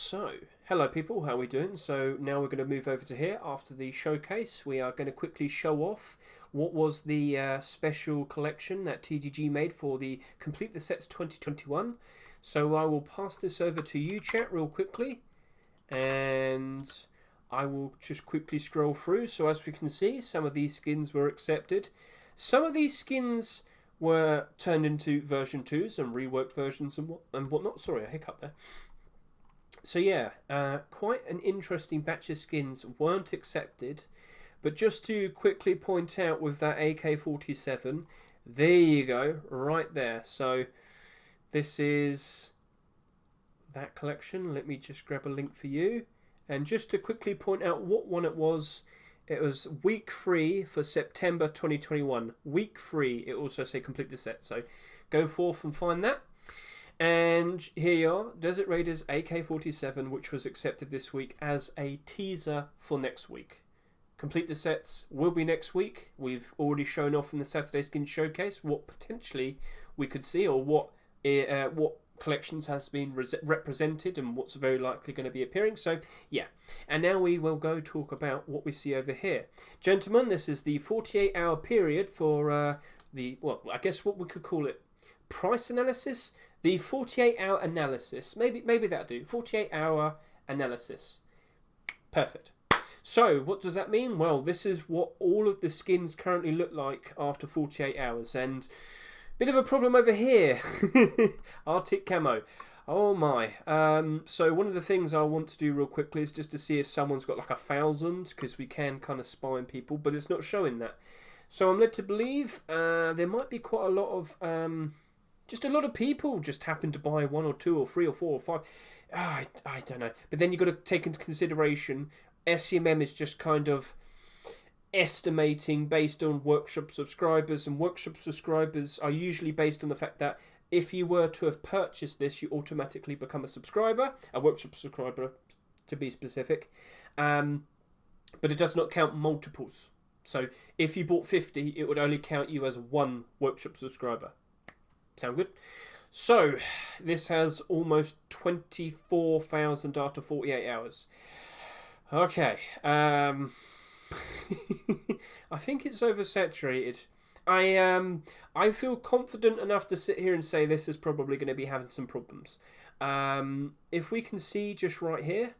So, hello people, how are we doing? So now we're going to move over to here after the showcase. We are going to quickly show off what was the special collection that TGG made for the Complete the Sets 2021. So I will pass this over to you, chat, real quickly. And I will just quickly scroll through. So as we can see, some of these skins were accepted. Some of these skins were turned into version 2s and reworked versions and whatnot. Sorry, a hiccup there. So yeah, quite an interesting batch of skins weren't accepted. But just to quickly point out with that AK47, there you go, right there. So this is that collection. Let me just grab a link for you. And just to quickly point out what one it was week 3 for September 2021. Week 3, it also say complete the set. So go forth and find that. And here you are, Desert Raiders AK47, which was accepted this week as a teaser for next week. Complete the sets will be next week. We've already shown off in the Saturday Skin Showcase what potentially we could see, or what collections has been represented and what's very likely going to be appearing. So yeah, and now we will go talk about what we see over here. Gentlemen, this is the 48-hour period for well, I guess what we could call it price analysis. The 48-hour analysis, maybe that'll do. 48-hour analysis. Perfect. So, what does that mean? Well, this is what all of the skins currently look like after 48 hours. And bit of a problem over here. Arctic Camo. Oh my. So, one of the things I want to do real quickly is just to see if someone's got like 1,000, because we can kind of spy on people, but it's not showing that. So, I'm led to believe there might be quite a lot of... just a lot of people just happen to buy 1 or 2 or 3 or 4 or 5. I don't know. But then you've got to take into consideration SCMM is just kind of estimating based on workshop subscribers. And workshop subscribers are usually based on the fact that if you were to have purchased this, you automatically become a subscriber. A workshop subscriber, to be specific. But it does not count multiples. So if you bought 50, it would only count you as 1 workshop subscriber. Sound good? So, this has almost 24,000 after 48 hours. Okay. I think it's oversaturated. I feel confident enough to sit here and say this is probably going to be having some problems. If we can see just right here,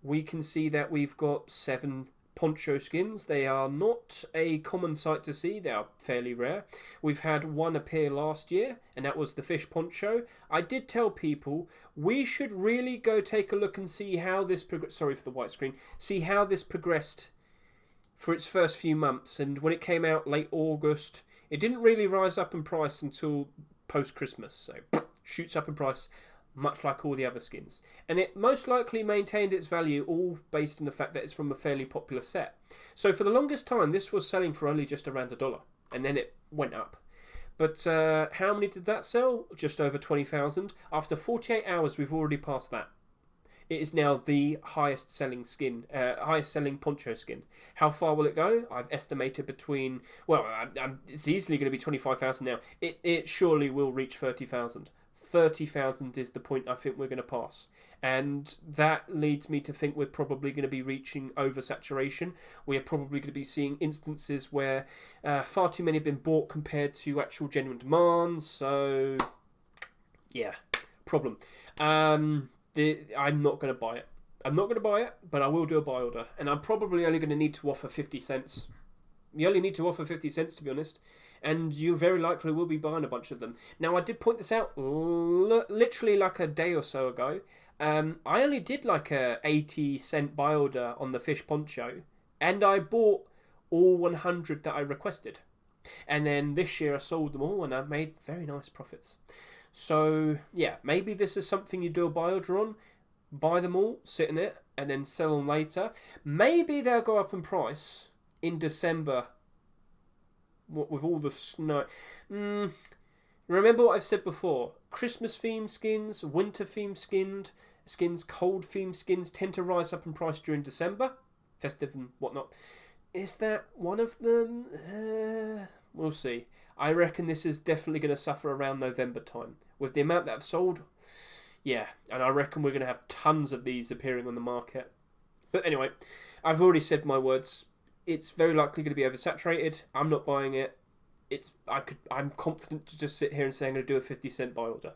we can see that we've got 7 Poncho skins. They are not a common sight to see. They are fairly rare. We've had one appear last year, and that was the fish poncho. I did tell people we should really go take a look and see how this sorry for the white screen. See how this progressed for its first few months. And when it came out late August, it didn't really rise up in price until post-Christmas. So shoots up in price, much like all the other skins. And it most likely maintained its value, all based on the fact that it's from a fairly popular set. So for the longest time, this was selling for only just around $1, and then it went up. But how many did that sell? Just over 20,000. After 48 hours, we've already passed that. It is now the highest selling skin, highest selling poncho skin. How far will it go? I've estimated between, well, it's easily going to be 25,000 now. It surely will reach 30,000. 30,000 is the point I think we're going to pass. And that leads me to think we're probably going to be reaching oversaturation. We are probably going to be seeing instances where far too many have been bought compared to actual genuine demands. So, yeah, problem. I'm not going to buy it. I'm not going to buy it, but I will do a buy order. And I'm probably only going to need to offer 50 cents. You only need to offer 50 cents, to be honest. And you very likely will be buying a bunch of them. Now, I did point this out literally like a day or so ago. I only did like a 80-cent buy order on the fish poncho. And I bought all 100 that I requested. And then this year I sold them all and I made very nice profits. So, yeah, maybe this is something you do a buy order on. Buy them all, sit in it, and then sell them later. Maybe they'll go up in price in December. What with all the snow. Remember what I've said before. Christmas themed skins, winter themed skins, cold themed skins tend to rise up in price during December. Festive and whatnot. Is that one of them? We'll see. I reckon this is definitely going to suffer around November time. With the amount that I've sold, Yeah, and I reckon we're going to have tons of these appearing on the market. But anyway, I've already said my words. It's very likely going to be oversaturated. I'm not buying it. I'm confident to just sit here and say I'm going to do a 50-cent buy order.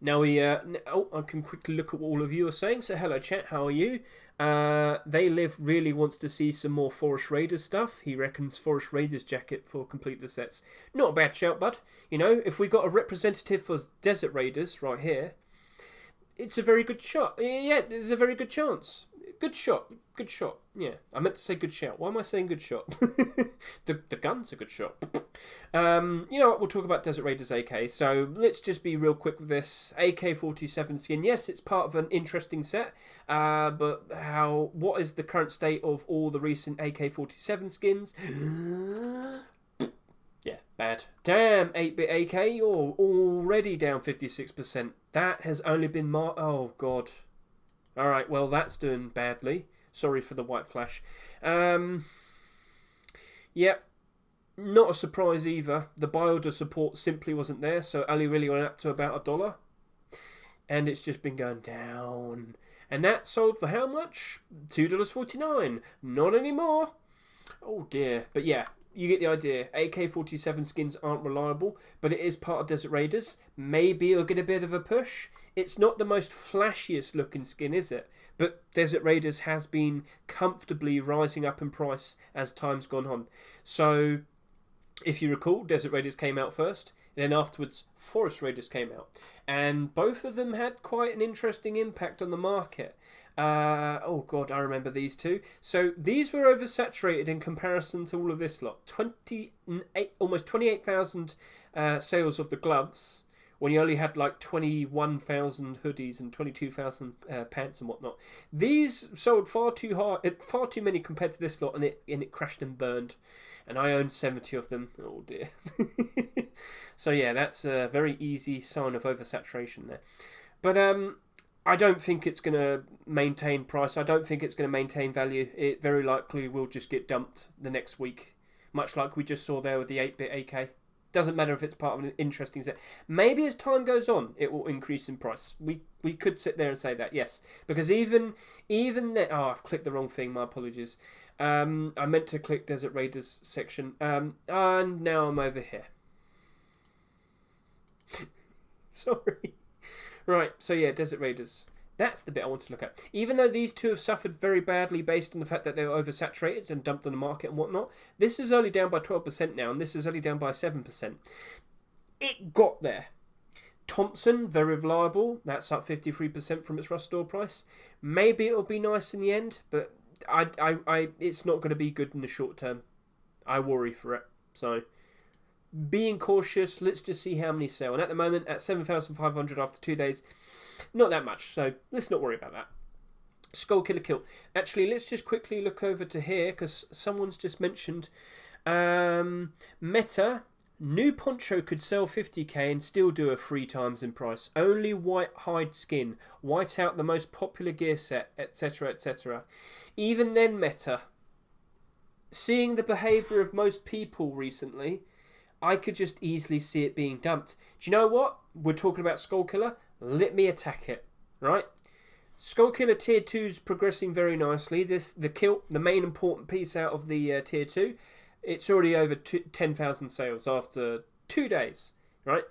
Now I can quickly look at what all of you are saying. So hello chat, how are you? They Live really wants to see some more Forest Raiders stuff. He reckons Forest Raiders jacket for complete the sets. Not a bad shout, bud. You know, if we got a representative for Desert Raiders right here, it's a very good shot. Yeah, there's a very good chance. Good shot. Good shot. Yeah, I meant to say good shout. Why am I saying good shot? the gun's a good shot. You know what? We'll talk about Desert Raiders AK. So let's just be real quick with this AK47 skin. Yes, it's part of an interesting set. But what is the current state of all the recent AK47 skins? Yeah, bad. Damn, 8-bit AK, you're already down 56%. That has only been oh god. Alright, well that's doing badly. Sorry for the white flash. Yep. Not a surprise either. The buy order support simply wasn't there, so only really went up to about $1. And it's just been going down. And that sold for how much? $2.49. Not anymore. Oh dear. But yeah, you get the idea. AK-47 skins aren't reliable, but it is part of Desert Raiders. Maybe it'll get a bit of a push. It's not the most flashiest looking skin, is it? But Desert Raiders has been comfortably rising up in price as time's gone on. So, if you recall, Desert Raiders came out first. Then afterwards, Forest Raiders came out. And both of them had quite an interesting impact on the market. Oh god, I remember these two. So these were oversaturated in comparison to all of this lot. Almost 28,000 sales of the gloves, when you only had like 21,000 hoodies and 22,000 pants and whatnot. These sold far too many compared to this lot, and it crashed and burned. And I owned 70 of them. Oh dear. So yeah, that's a very easy sign of oversaturation there. But I don't think it's going to maintain price. I don't think it's going to maintain value. It very likely will just get dumped the next week, much like we just saw there with the 8-bit AK. Doesn't matter if it's part of an interesting set. Maybe as time goes on, it will increase in price. We could sit there and say that, yes. Because even then... Oh, I've clicked the wrong thing. My apologies. I meant to click Desert Raiders section. And now I'm over here. Sorry. Right, so yeah, Desert Raiders. That's the bit I want to look at. Even though these two have suffered very badly based on the fact that they were oversaturated and dumped on the market and whatnot, this is only down by 12% now, and this is only down by 7%. It got there. Thompson, very reliable. That's up 53% from its rust store price. Maybe it'll be nice in the end, but it's not going to be good in the short term. I worry for it. So, being cautious, let's just see how many sell. And at the moment, at 7,500 after 2 days, not that much. So, let's not worry about that. Skullkiller kill. Actually, let's just quickly look over to here, because someone's just mentioned Meta. New Poncho could sell 50k and still do a 3 times in price. Only white hide skin. White out the most popular gear set, etc, etc. Even then, Meta, seeing the behaviour of most people recently, I could just easily see it being dumped. Do you know what? We're talking about Skullkiller. Let me attack it. Right? Skullkiller Tier 2 is progressing very nicely. The kilt, the main important piece out of the Tier 2, it's already over 10,000 sales after 2 days. Right?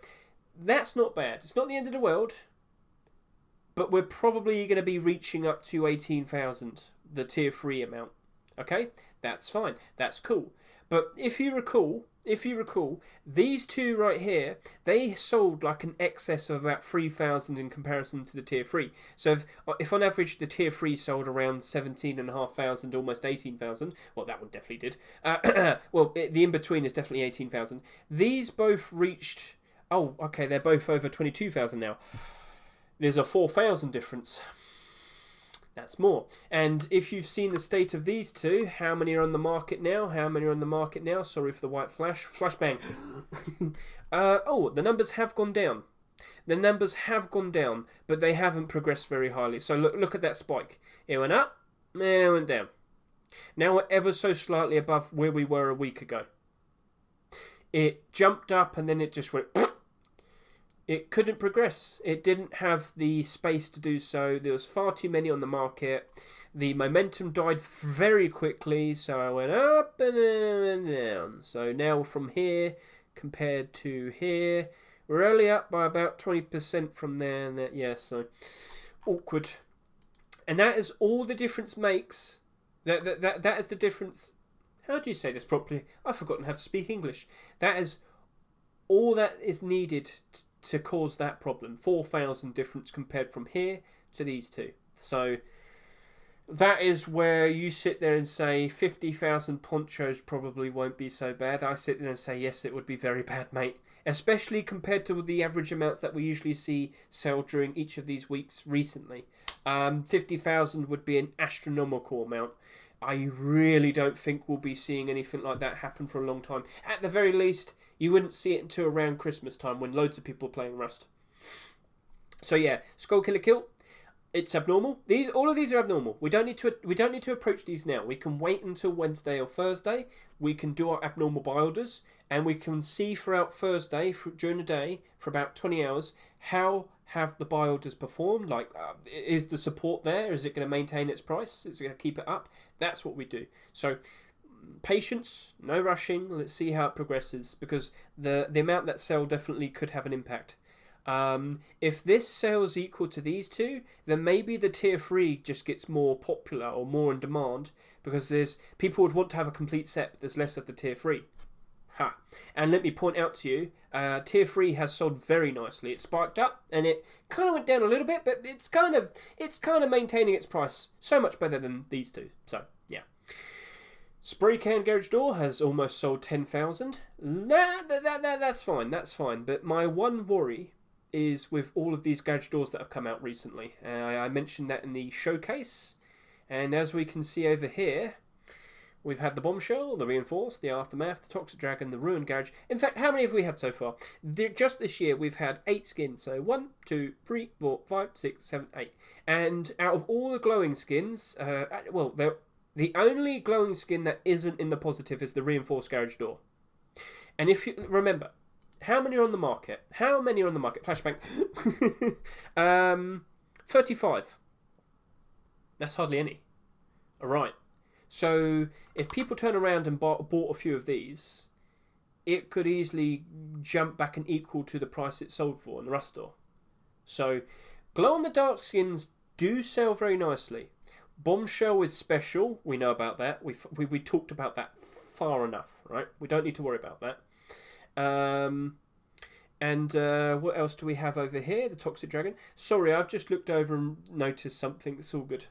That's not bad. It's not the end of the world. But we're probably going to be reaching up to 18,000, the Tier 3 amount. Okay? That's fine. That's cool. But if you recall, these two right here, they sold like an excess of about 3,000 in comparison to the Tier 3. So if on average the Tier 3 sold around 17,500, almost 18,000, well, that one definitely did. Well, the in-between is definitely 18,000. These both reached... Oh, okay, they're both over 22,000 now. There's a 4,000 difference. That's more. And if you've seen the state of these two, how many are on the market now? Sorry for the white flash. Flashbang. Oh, the numbers have gone down. But they haven't progressed very highly. So look at that spike. It went up, and it went down. Now we're ever so slightly above where we were a week ago. It jumped up, and then it just went... It couldn't progress. It didn't have the space to do so. There was far too many on the market. The momentum died very quickly, so I went up and down. So now from here compared to here, we're only up by about 20% from there and that. Yeah, so awkward. And that is all the difference makes. That is the difference. How do you say this properly? I've forgotten how to speak English. That is all that is needed to cause that problem. 4,000 difference compared from here to these two. So that is where you sit there and say 50,000 ponchos probably won't be so bad. I sit there and say yes, it would be very bad, mate. Especially compared to the average amounts that we usually see sell during each of these weeks recently. 50,000 would be an astronomical amount. I really don't think we'll be seeing anything like that happen for a long time. At the very least, you wouldn't see it until around Christmas time when loads of people are playing Rust. So yeah, Skullkiller kill. It's abnormal. All of these are abnormal. We don't need to approach these now. We can wait until Wednesday or Thursday. We can do our abnormal buy orders, and we can see throughout Thursday during the day for about 20 hours how have the buy orders performed. Like, is the support there? Is it going to maintain its price? Is it going to keep it up? That's what we do. So patience, no rushing. Let's see how it progresses, because the amount that sell definitely could have an impact. If this sells equal to these two, then maybe the tier 3 just gets more popular or more in demand, because there's people would want to have a complete set, but there's less of the tier 3. Ha! And let me point out to you, tier 3 has sold very nicely. It spiked up and it kind of went down a little bit, but it's kind of maintaining its price so much better than these two. So yeah. Spraycan garage door has almost sold 10,000. That's fine. That's fine. But my one worry is with all of these garage doors that have come out recently. I mentioned that in the showcase, and as we can see over here, we've had the bombshell, the reinforced, the aftermath, the toxic dragon, the ruined garage. In fact, how many have we had so far? Just this year, we've had 8 skins. So 1, 2, 3, 4, 5, 6, 7, 8. And out of all the glowing skins, the only glowing skin that isn't in the positive is the reinforced garage door. And if you remember, how many are on the market? How many are on the market? Flashbang. 35. That's hardly any. All right. So if people turn around and bought a few of these, it could easily jump back and equal to the price it sold for in the Rust store. So glow-in-the-dark skins do sell very nicely. Bombshell is special. We know about that. We talked about that far enough, right? We don't need to worry about that. What else do we have over here? The toxic dragon. Sorry, I've just looked over and noticed something. It's all good.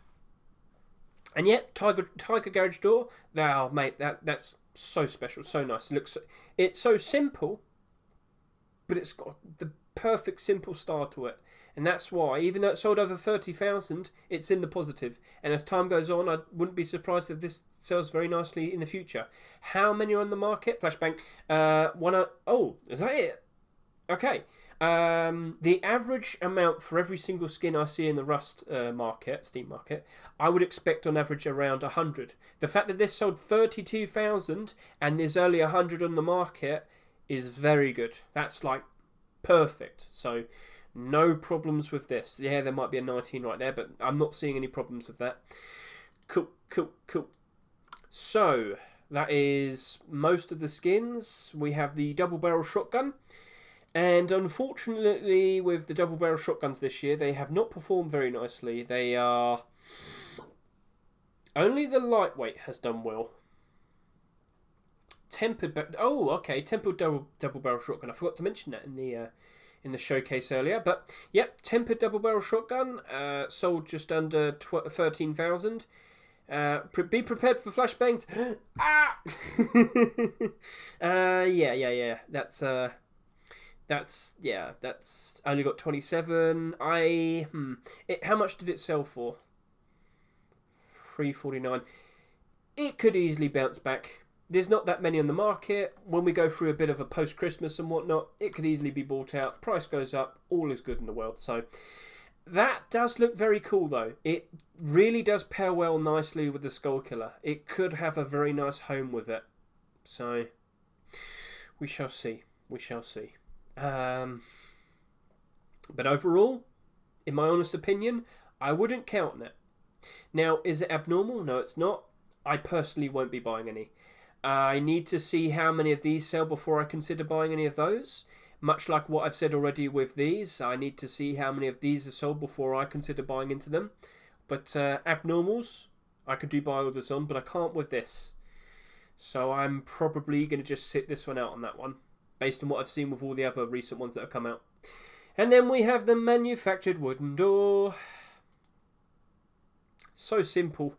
And yet, Tiger garage door. Oh, mate, that's so special, so nice. It's so simple, but it's got the perfect simple style to it. And that's why, even though it sold over 30,000, it's in the positive. And as time goes on, I wouldn't be surprised if this sells very nicely in the future. How many are on the market? Flashbang. Oh, is that it? Okay. The average amount for every single skin I see in the Rust market, Steam market, I would expect on average around 100. The fact that this sold 32,000 and there's only 100 on the market is very good. That's like perfect. So no problems with this. Yeah, there might be a 19 right there, but I'm not seeing any problems with that. Cool. So that is most of the skins. We have the double barrel shotgun. And unfortunately, with the double barrel shotguns this year, they have not performed very nicely. They are... Only the lightweight has done well. Tempered double barrel shotgun. I forgot to mention that in the showcase earlier. But, yep, tempered double barrel shotgun sold just under 13,000. Be prepared for flashbangs. Ah! Yeah. That's only got 27. How much did it sell for? 349. It could easily bounce back. There's not that many on the market. When we go through a bit of a post-Christmas and whatnot, it could easily be bought out. Price goes up. All is good in the world. So that does look very cool, though. It really does pair well nicely with the Skullkiller. It could have a very nice home with it. So we shall see. But overall, in my honest opinion, I wouldn't count on it. Now, is it abnormal? No, it's not. I personally won't be buying any. I need to see how many of these sell before I consider buying any of those. Much like what I've said already with these, I need to see how many of these are sold before I consider buying into them. But abnormals, I could do buy orders on, but I can't with this. So I'm probably going to just sit this one out on that one, based on what I've seen with all the other recent ones that have come out. And then we have the manufactured wooden door. So simple.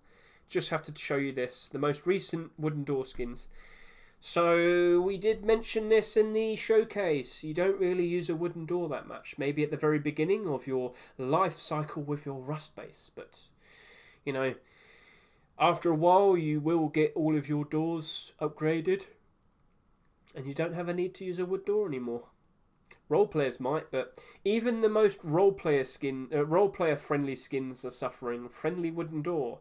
Just have to show you this. The most recent wooden door skins. So we did mention this in the showcase. You don't really use a wooden door that much. Maybe at the very beginning of your life cycle with your rust base. But, you know, after a while you will get all of your doors upgraded. And you don't have a need to use a wood door anymore. Role players might, but even the most role player friendly skins are suffering. Friendly wooden door.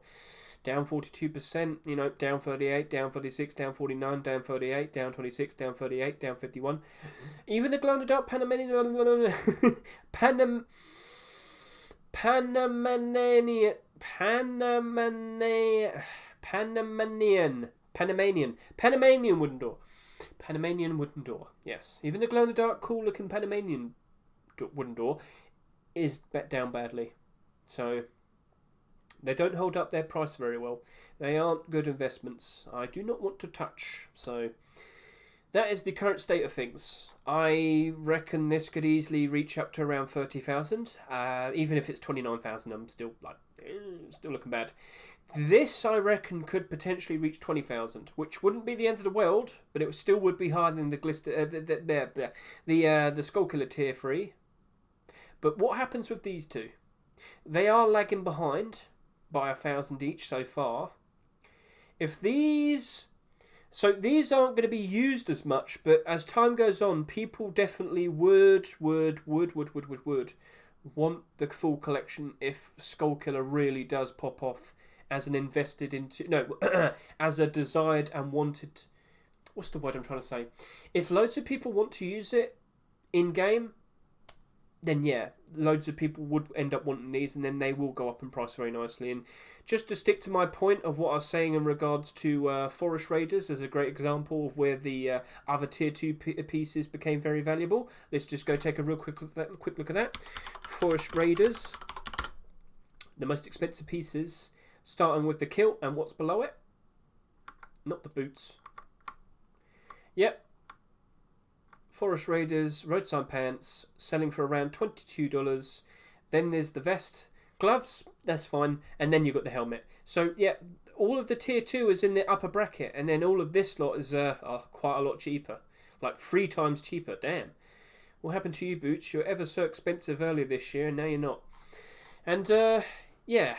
Down 42%, you know, down 38, down 36, down 49, down 38, down 26, down 38, down 51. Even the glow-in-the-dark Panamanian wooden door. Panamanian wooden door, yes. Even the glow-in-the-dark, cool-looking Panamanian wooden door is down badly. So they don't hold up their price very well. They aren't good investments. I do not want to touch. So that is the current state of things. I reckon this could easily reach up to around 30,000. Even if it's 29,000, I'm still still looking bad. This, I reckon, could potentially reach 20,000, which wouldn't be the end of the world, but it still would be higher than the Skullkiller Tier 3. But what happens with these two? They are lagging behind by 1,000 each so far. If these... So these aren't going to be used as much, but as time goes on, people definitely would want the full collection if Skullkiller really does pop off as an invested into... No, as a desired and wanted... What's the word I'm trying to say? If loads of people want to use it in-game, then yeah, loads of people would end up wanting these, and then they will go up in price very nicely. And just to stick to my point of what I was saying in regards to Forest Raiders as a great example of where the other Tier 2 pieces became very valuable, let's just go take a real quick look at that. Forest Raiders, the most expensive pieces, starting with the kilt and what's below it. Not the boots. Yep. Forest Raiders, roadside pants, selling for around $22. Then there's the vest. Gloves, that's fine. And then you've got the helmet. So, yeah, all of the Tier 2 is in the upper bracket. And then all of this lot is quite a lot cheaper. Like 3 times cheaper. Damn. What happened to you, Boots? You were ever so expensive earlier this year, and now you're not. And, yeah.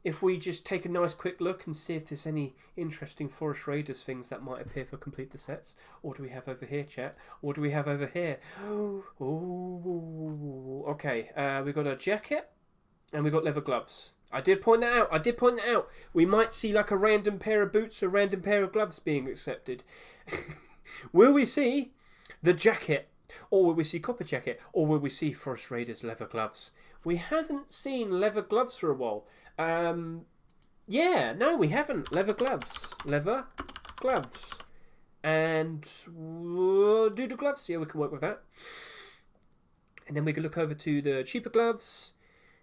If we just take a nice quick look and see if there's any interesting Forest Raiders things that might appear for complete the sets. What do we have over here, chat? What do we have over here? Ooh, okay, we got a jacket and we got leather gloves. I did point that out. We might see like a random pair of boots or a random pair of gloves being accepted. Will we see the jacket? Or will we see copper jacket? Or will we see Forest Raiders leather gloves? We haven't seen leather gloves for a while. Yeah, no, we haven't. Leather gloves. And doodle gloves. Yeah, we can work with that. And then we can look over to the cheaper gloves.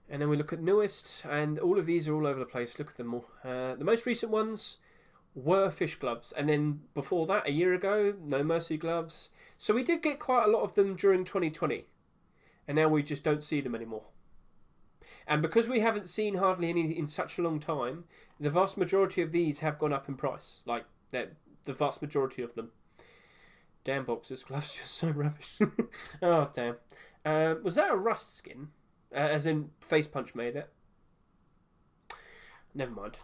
And then we look at newest. And all of these are all over the place. Look at them all. The most recent ones were fish gloves. And then before that, a year ago, No Mercy gloves. So we did get quite a lot of them during 2020. And now we just don't see them anymore. And because we haven't seen hardly any in such a long time, the vast majority of these have gone up in price. Like, the vast majority of them. Damn boxers, gloves, you're so rubbish. Oh, damn. Was that a rust skin? As in, Face Punch made it? Never mind.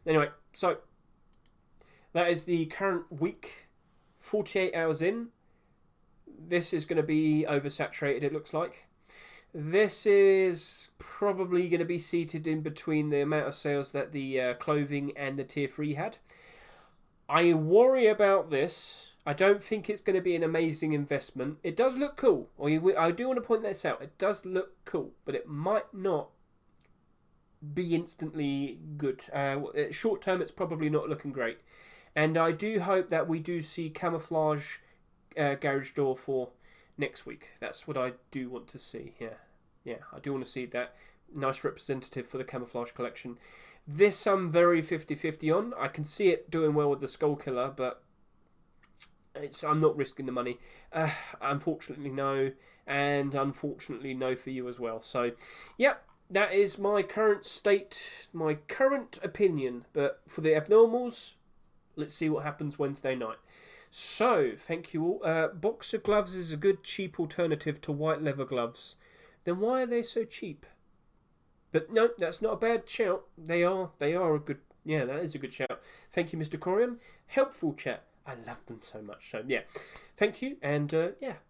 Anyway, so, that is the current week. 48 hours in. This is going to be oversaturated, it looks like. This is probably going to be seated in between the amount of sales that the clothing and the Tier 3 had. I worry about this I don't think it's going to be an amazing investment. It does look cool. I do want to point this out. It does look cool, but it might not be instantly good. Short term, it's probably not looking great. And I do hope that we do see camouflage garage door for next week. That's what I do want to see. Yeah, I do want to see that. Nice representative for the camouflage collection. This I'm very 50-50 on. I can see it doing well with the Skullkiller, but I'm not risking the money. Unfortunately, no. And unfortunately, no for you as well. So, yep. That is my current state, my current opinion. But for the abnormals, let's see what happens Wednesday night. So, thank you all. Boxer gloves is a good, cheap alternative to white leather gloves. Then why are they so cheap? But no, that's not a bad shout. They are a good, yeah, that is a good shout. Thank you, Mr. Corium. Helpful chat. I love them so much. So, yeah, thank you. And, yeah,